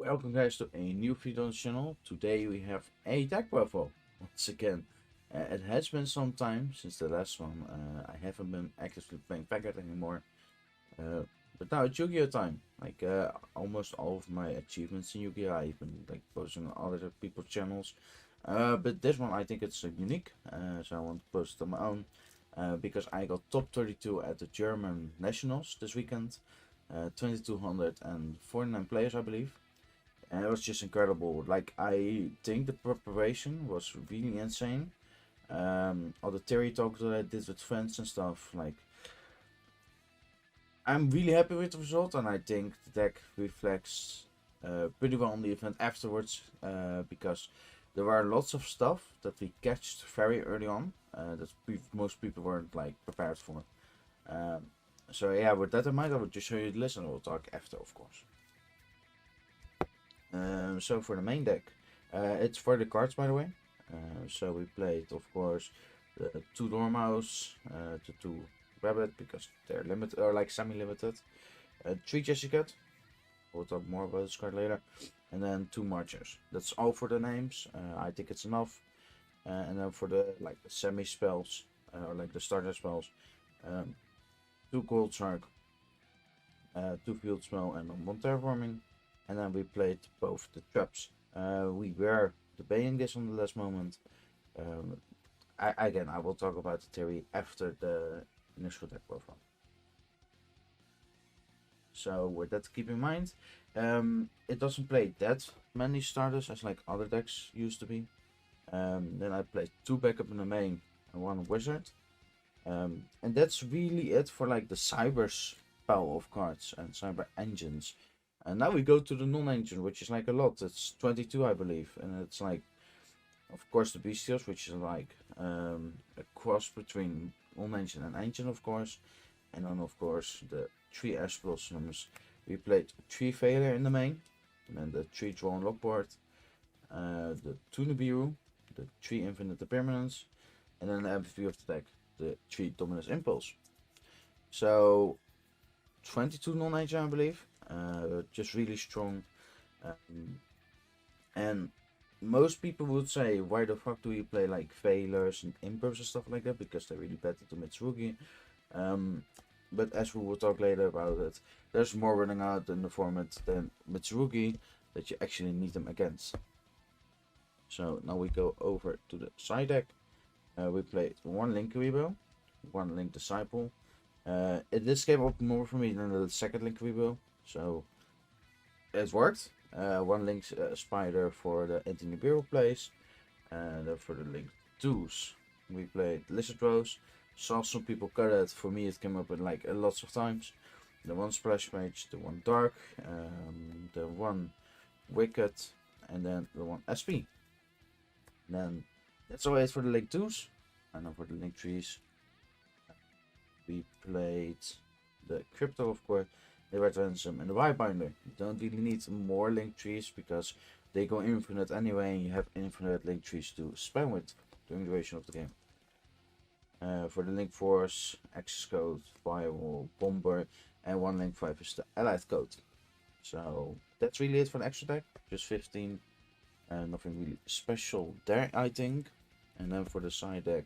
Welcome guys to a new video on the channel. Today we have a deck profile once again. It has been some time since the last one. I haven't been actively playing Packet anymore. But now it's Yu-Gi-Oh time. Almost all of my achievements in Yu-Gi-Oh! I've been posting on other people's channels. But this one I think it's unique. So I want to post it on my own. Because I got top 32 at the German Nationals this weekend. 2249 players I believe. And it was just incredible. I think the preparation was really insane. All the theory talks that I did with friends and stuff, I'm really happy with the result, and I think the deck reflects pretty well on the event afterwards, because there were lots of stuff that we catched very early on, that most people weren't prepared for. So yeah, with that in mind, I will just show you the list and we'll talk after, of course. So for the main deck, it's for the cards, by the way. So we played, of course, the 2 Dormouse, the 2 Rabbit, because they're limited or semi-limited. 3 Jessica. We'll talk more about this card later. And then 2 Marchers. That's all for the names. I think it's enough. And then for the the semi spells, or the starter spells, 2 Gold Shark, 2 Field Spell, and 1 Terraforming. And then we played both the traps. We were debating this on the last moment. I will talk about the theory after the initial deck profile. So with that to keep in mind, it doesn't play that many starters as other decks used to be. Then I played 2 backup in the main and 1 wizard. And that's really it for the cyber spell of cards and cyber engines. And now we go to the non-engine, which is a lot. It's 22, I believe, and it's of course, the bestials, which is a cross between non-engine and engine, of course. And then, of course, the 3 Ash Blossoms. We played 3 Failure in the main, and then the 3 Draw and Lock board, the 2 Nibiru, the 3 Infinite Permanence, and then the MVP of the deck, the 3 Dominus Impulse. So 22 non-engine, I believe. Just really strong. And most people would say, why the fuck do you play failures and impulse and stuff like that, because they're really better to Mitsurugi. But as we will talk later about it, there's more running out in the format than Mitsurugi that you actually need them against. So now we go over to the side deck. We played 1 Link Rebo, 1 Link Disciple. This came up more for me than the second Link Rebo, so it worked. 1 Link Spider for the anti-Nibiru plays, and for the Link 2s we played Lizard Rose. Saw some people cut it. For me it came up in lots of times. The 1 Splash Mage, the 1 Dark, the 1 Wicked, and then the 1 SP. Then that's all it for the Link 2s. And then for the Link 3s we played the Crypto, of course, the Red Ransom, and the White Binder. You don't really need more Link trees because they go infinite anyway, and you have infinite Link trees to spam with during the duration of the game. For the Link Force, Access Code, Firewall, Bomber, and 1 Link 5 is the Allied Code. So that's really it for the extra deck, just 15. Nothing really special there, I think. And then for the side deck,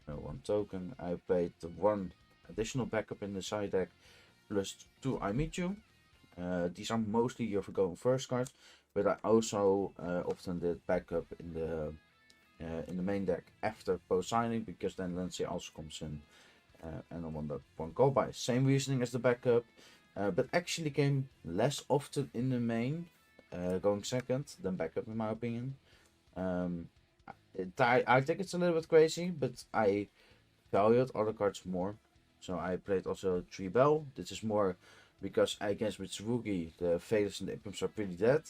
1 token. I played the 1 additional backup in the side deck, plus 2 I Meet You. These are mostly your going first cards, but I also often did backup in the main deck after post signing, because then Lindsay also comes in, and I want that 1 go by. Same reasoning as the backup, but actually came less often in the main, going second than backup in my opinion. I think it's a little bit crazy, but I valued other cards more. So I played also 3 Bell. This is more because against Mitsurugi, the Failures and the Imps are pretty dead.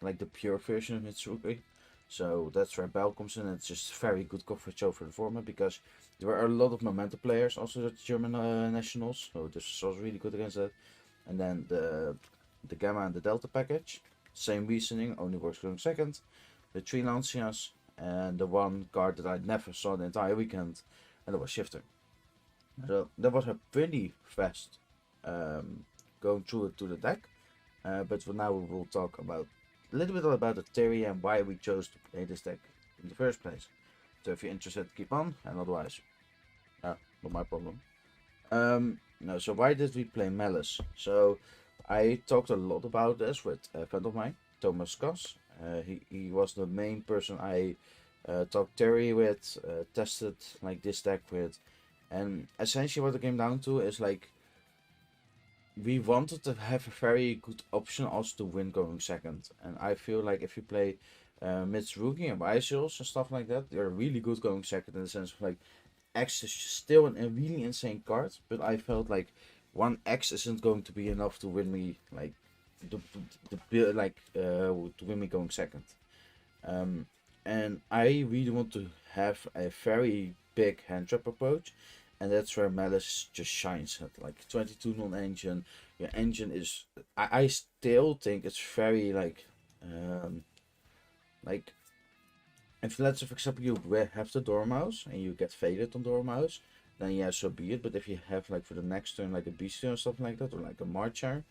Like the pure version of Mitsurugi. So that's where Bell comes in. It's just very good coverage over the format, because there were a lot of Momentum players also at the German Nationals. So this was really good against that. And then the Gamma and the Delta package. Same reasoning, only works going second. The 3 Lancias, and the 1 card that I never saw the entire weekend, and that was Shifter. So that was a pretty fast going through it to the deck. But for now, we will talk about a little bit about the theory and why we chose to play this deck in the first place. So if you're interested, keep on, and otherwise, not my problem. No, so why did we play Malice? So I talked a lot about this with a friend of mine, Thomas Kos. He was the main person I talked Terry with, tested like this deck with, and essentially what it came down to is like we wanted to have a very good option also to win going second. And I feel like if you play Mitsurugi and Iceals and stuff like that, they're really good going second in the sense of like X is still a really insane card, but I felt like one X isn't going to be enough to win me like to win me going second. Um, and I really want to have a very big hand trap approach, and that's where Malice just shines at like 22 non-engine. Your engine is I still think it's very like if let's say for example you have the Dormouse and you get faded on Dormouse, then yeah, so be it. But if you have like for the next turn like a Beastie or something like that, or like a Marcher,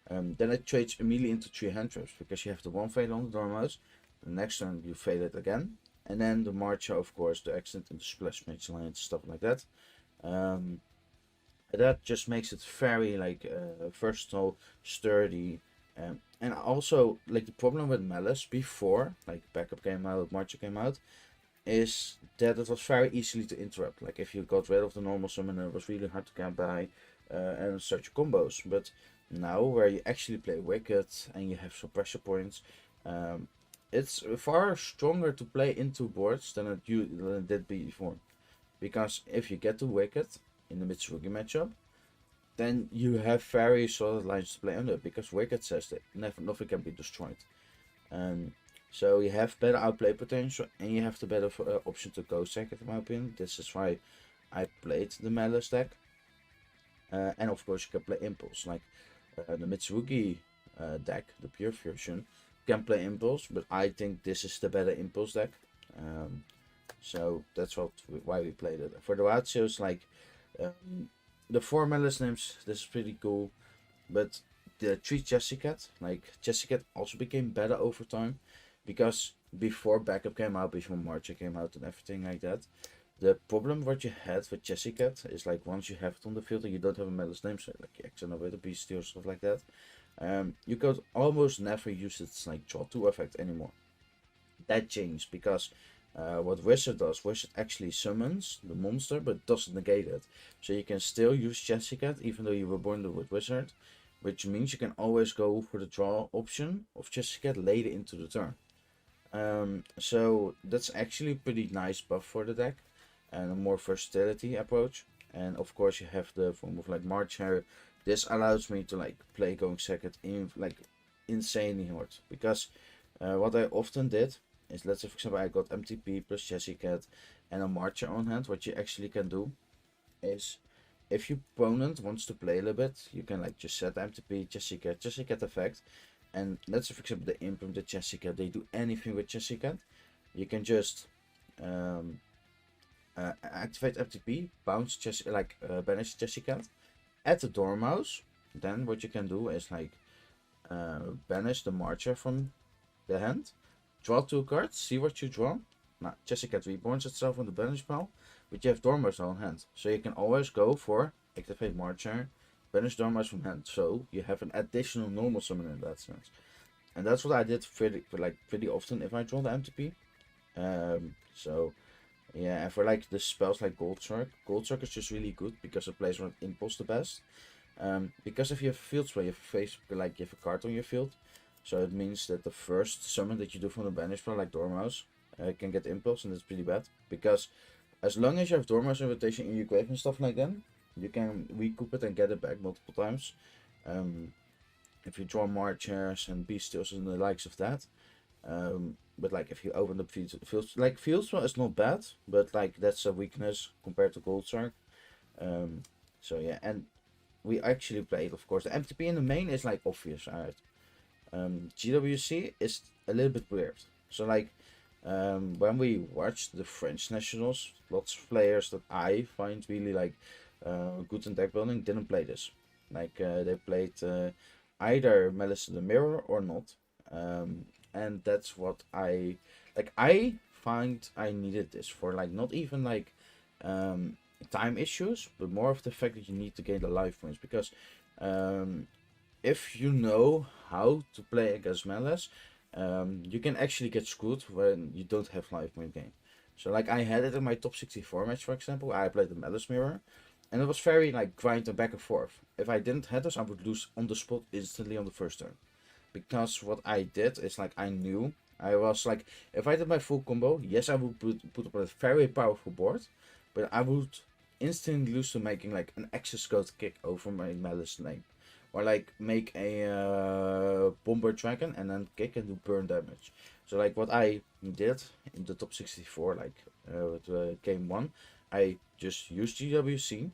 then it trades immediately into 3 hand traps because you have the one fade on the Dormouse. The next turn you fade it again, and then the Marcher, of course, the accident and the Splash Mage Lines, stuff like that. That just makes it very like versatile, sturdy, and also like the problem with Malice before like backup came out, Marcher came out, is that it was very easily to interrupt. Like if you got rid of the normal summoner, it was really hard to get by and such combos. But now where you actually play Wicked and you have some pressure points, it's far stronger to play into boards than it did before. Because if you get to Wicked in the Mitsurugi matchup, then you have very solid lines to play under because Wicked says that nothing can be destroyed. So you have better outplay potential and you have the better option to go second in my opinion. This is why I played the Malice deck. And of course you can play Impulse. Like the Mitsurugi deck, the pure version, can play Impulse, but I think this is the better Impulse deck. So that's why we played it. For the ratios, like the 4 Malice names, this is pretty cool. But the 3 Jessicat, like Jessicat also became better over time. Because before backup came out, before Marcher came out and everything like that, the problem what you had with Jessicat is like once you have it on the field and you don't have a Malice name, so like X with a Beastie or stuff like that, you could almost never use its like draw 2 effect anymore. That changed because what Wizard does, Wizard actually summons the monster but doesn't negate it. So you can still use Jessicat even though you were born with Wizard, which means you can always go for the draw option of Jessicat later into the turn. So that's actually a pretty nice buff for the deck and a more versatility approach. And of course you have the form of like Marcher. This allows me to like play going second in like insanely hard because what I often did is, let's say for example I got MTP plus Jessicat and a Marcher on hand. What you actually can do is if your opponent wants to play a little bit, you can like just set MTP Jessicat effect. And let's say for example the Imp and the Jessicat, they do anything with Jessicat. You can just activate FTP, bounce banish Jessicat, add the Dormouse. Then what you can do is like banish the Marcher from the hand, draw 2 cards, see what you draw. Now Jessicat reborns itself on the banish pile, but you have Dormouse on hand, so you can always go for activate Marcher, banish Dormouse from hand, so you have an additional normal summon in that sense. And that's what I did pretty often if I draw the MTP. So yeah, and for like the spells like Gold Shark is just really good because it plays around Impulse the best. Because if you have a field spell, you have a card on your field, so it means that the first summon that you do from the banish spell, like Dormouse, can get Impulse, and that's pretty bad because as long as you have Dormouse invitation in your grave and stuff like that, you can recoup it and get it back multiple times. If you draw Marchers and Beastials and the likes of that. But like if you open up field spell is not bad, but like that's a weakness compared to Gold Shark. So yeah, and we actually played, of course, the MTP in the main is like obvious, alright. GWC is a little bit weird. So like when we watched the French nationals, lots of players that I find really like good in deck building didn't play this. Like they played either Malice in the Mirror or not. And that's what I like. I find I needed this for like not even like um, time issues, but more of the fact that you need to gain the life points because um, if you know how to play against Malice, you can actually get screwed when you don't have life point gain. So like I had it in my top 64 match, for example. I played the Malice Mirror, and it was very like grind and back and forth. If I didn't have this, I would lose on the spot instantly on the first turn. Because what I did is like I knew I was like if I did my full combo, yes I would put up a very powerful board, but I would instantly lose to making like an access code kick over my Malice lane. Or like make a bomber dragon and then kick and do burn damage. So like what I did in the top 64, like with game 1, I just used GWC,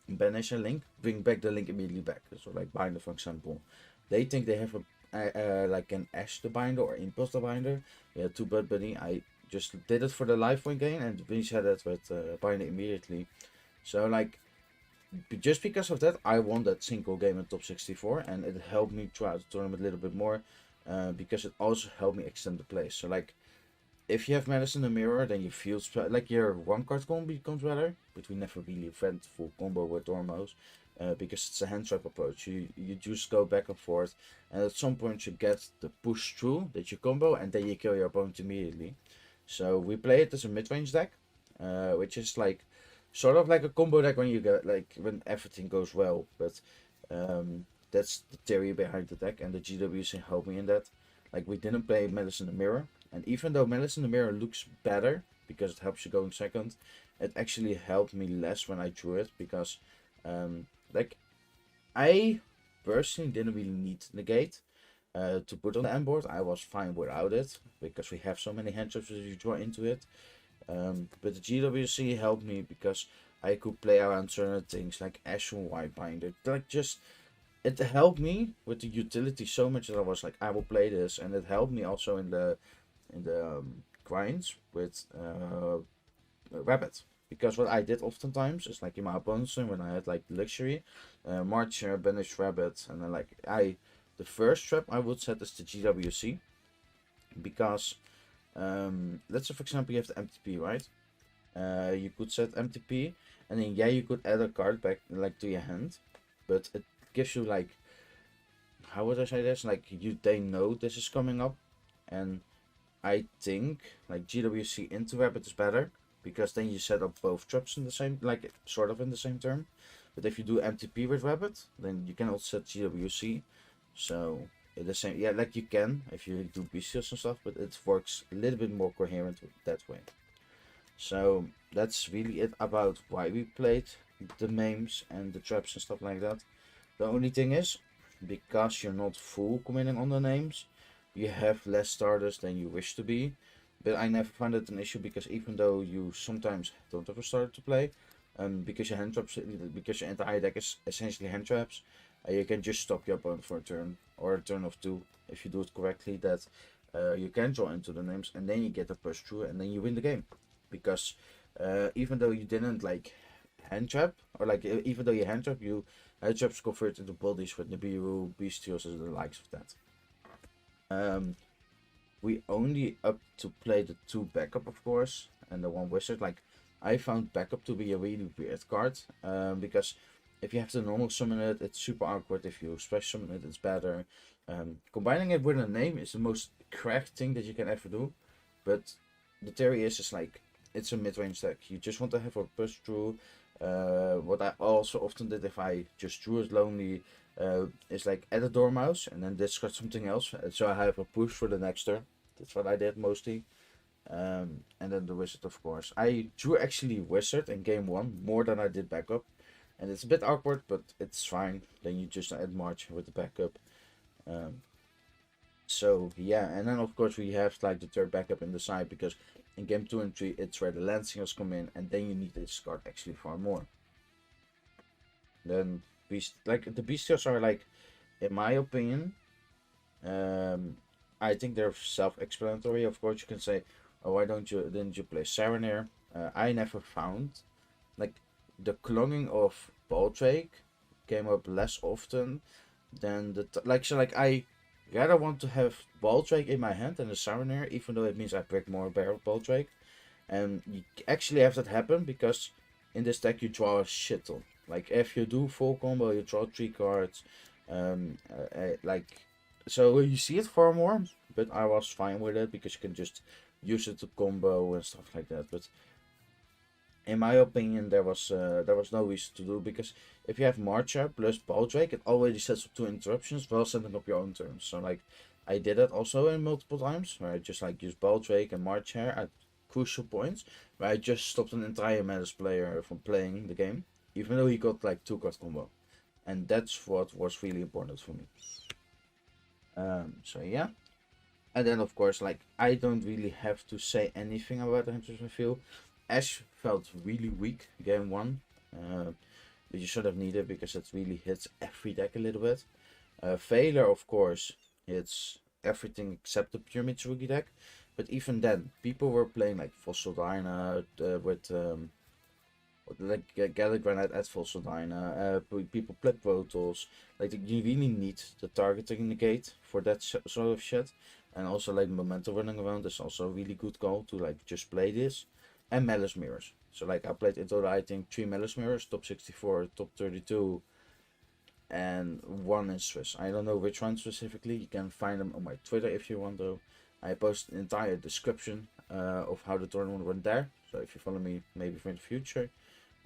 banish a link, bring back the link immediately back. So like Binder, for example, they think they have a like an Ash the Binder or Impulse the Binder. Yeah, too bad, buddy. I just did it for the life point gain and reset it with Binder immediately. So like just because of that, I won that single game in top 64, and it helped me throughout the tournament a little bit more because it also helped me extend the play. So like if you have Malice in the Mirror, then you feel like your one card combo becomes better, but we never really event full combo with Dormos because it's a hand trap approach. You just go back and forth, and at some point you get the push through that you combo, and then you kill your opponent immediately. So we play it as a mid range deck, which is like sort of like a combo deck when you get like when everything goes well, but that's the theory behind the deck, and the GWC helped me in that. Like we didn't play Malice in the Mirror. And even though Malice in the Mirror looks better because it helps you going second, it actually helped me less when I drew it because, like, I personally didn't really need Negate to put on the end board. I was fine without it because we have so many hand traps that you draw into it. But the GWC helped me because I could play around certain things like Ashwell White Binder. Like just it helped me with the utility so much that I was like, I will play this, and it helped me also in the grinds with Rabbit. Because what I did oftentimes is like in my opponent's turn when I had like luxury, Marcher, Banish Rabbit, and then like the first trap I would set is the GWC. Because let's say for example you have the MTP, right? You could set MTP, and then yeah you could add a card back like to your hand, but it gives you like, how would I say this? Like they know this is coming up, and I think like GWC into Rabbit is better because then you set up both traps in the same, like sort of in the same turn. But if you do MTP with Rabbit, then you can also set GWC. So the same, yeah, like you can if you do bestials and stuff, but it works a little bit more coherent that way. So that's really it about why we played the memes and the traps and stuff like that. The only thing is, because you're not full committing on the names, you have less starters than you wish to be. But I never found it an issue because even though you sometimes don't have a starter to play, because your hand traps, because your entire deck is essentially hand traps, you can just stop your opponent for a turn or a turn of two if you do it correctly. That you can draw into the names and then you get a push through and then you win the game. Because even though you didn't like hand trap, or like even though you hand trap, you hand traps convert into bodies with Nibiru, Bestials, and the likes of that. We only up to play the 2 backup, of course, and the 1 wizard. Like I found backup to be a really weird card, because if you have to normal summon it, it's super awkward. If you special summon it, it's better. Combining it with a name is the most cracked thing that you can ever do, but the theory is like it's a mid-range deck. You just want to have a push through. What I also often did if I just drew it lonely is like add a Dormouse and then discard something else. So I have a push for the next turn. That's what I did mostly. And then the Wizard, of course. I drew actually Wizard in game 1 more than I did backup. And it's a bit awkward, but it's fine. Then you just add March with the backup. So yeah, and then of course we have like the third backup in the side because in game 2 and 3 it's where the land singers come in, and then you need to discard actually far more. Then like the bestials are like, in my opinion, I think they're self-explanatory. Of course you can say, oh, why didn't you play Serenair? I never found like the cloning of Baldrake came up less often then I rather want to have Baldrake in my hand than the Summoner, even though it means I break more barrel Baldrake. And you actually have that happen because in this deck you draw a shit ton. Like if you do full combo, you draw 3 cards. Like so you see it far more, but I was fine with it because you can just use it to combo and stuff like that. But in my opinion, there was no reason to do, because if you have Marcha plus Baldrake, it already sets up 2 interruptions while setting up your own turns. So like I did that also in multiple times where I just like used Baldrake and Marcha at crucial points where I just stopped an entire Maliss player from playing the game, even though he got like 2 card combo, and that's what was really important for me. So yeah. And then of course, like I don't really have to say anything about the Hunter's Reveal. Ash felt really weak game one, which you should have needed because it really hits every deck a little bit. Failure, of course, it's everything except the pure Mitsurugi deck. But even then, people were playing like Fossil Dyna with like Gather Granite at Fossil Dyna. People play Protoss. Like you really need the targeting negate for that sort of shit. And also like Momentum running around is also a really good call to like just play this. And Malice Mirrors. So like I played in total I think 3 Malice Mirrors, top 64, top 32, and 1 in Swiss. I don't know which one specifically. You can find them on my Twitter if you want though. I post an entire description of how the tournament went there. So if you follow me maybe for the future.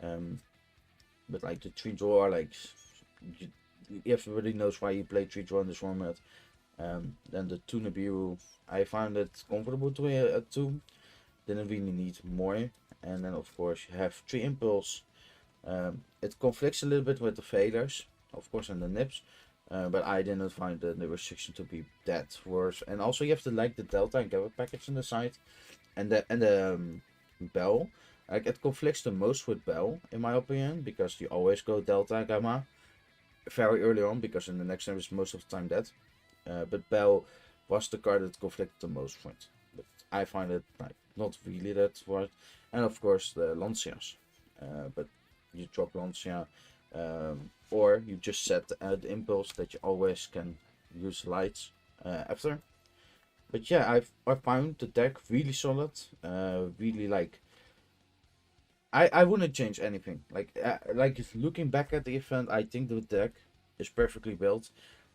But like the 3 draw, like you, everybody knows why you play 3 draw in this format. Then the 2 Nibiru, I found it comfortable to at 2. Didn't really need more. And then of course you have 3 Impulse. It conflicts a little bit with the failures, of course, and the nips. But I didn't find the restriction to be that worse. And also you have to like the Delta and Gamma package on the side. And the Bell. Like it conflicts the most with Bell, in my opinion, because you always go Delta Gamma very early on, because in the next time is most of the time dead. But Bell was the card that conflicted the most with. But I find it like not really that worth. And of course the Lancias. But you drop Lancia, or you just set the impulse that you always can use lights after. But yeah, I found the deck really solid. Really like. I wouldn't change anything. Like looking back at the event, I think the deck is perfectly built.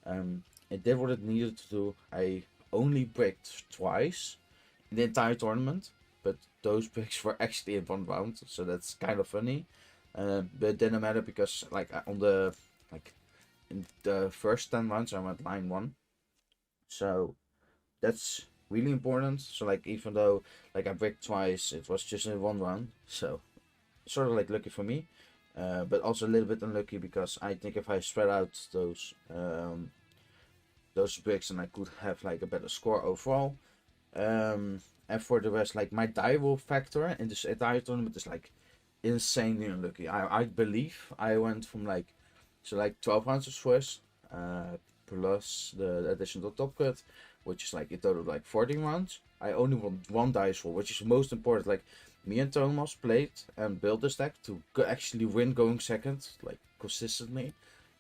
It did what it needed to do. I only bricked twice in the entire tournament, but those bricks were actually in 1 round, so that's kind of funny. But it didn't matter because on the in the first 10 rounds I went line 1, so that's really important. So like even though like I bricked twice, it was just in 1 round, so sort of like lucky for me, but also a little bit unlucky because I think if I spread out those bricks, and I could have like a better score overall. And for the rest, like my die roll factor in this entire tournament is like insanely unlucky. I believe I went from like 12 rounds of Swiss, plus the additional top cut, which is like a total of like 14 rounds. I only won 1 dice roll, which is most important. Like me and Thomas played and built this deck to actually win going second, like consistently,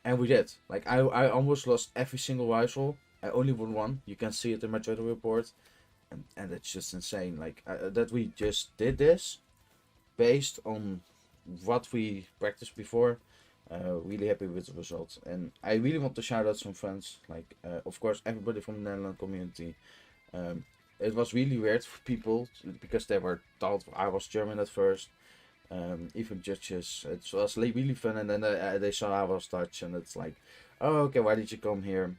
and we did. Like I almost lost every single dice roll. I only won 1. You can see it in my Twitter report, and it's just insane. Like that we just did this based on what we practiced before. Really happy with the result, and I really want to shout out some friends, like of course everybody from the Netherlands community. It was really weird for people because they were thought I was German at first. Even judges, it was like really fun, and then they saw I was Dutch, and it's like, oh okay, why did you come here?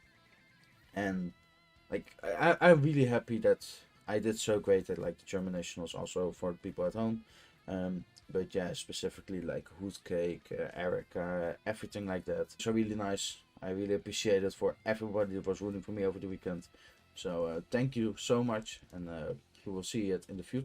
And like I'm really happy that I did so great at like the German nationals, also for people at home. But yeah, specifically like Hoodcake, Erica, everything like that. So really nice. I really appreciate it for everybody that was rooting for me over the weekend. So thank you so much, and we will see it in the future.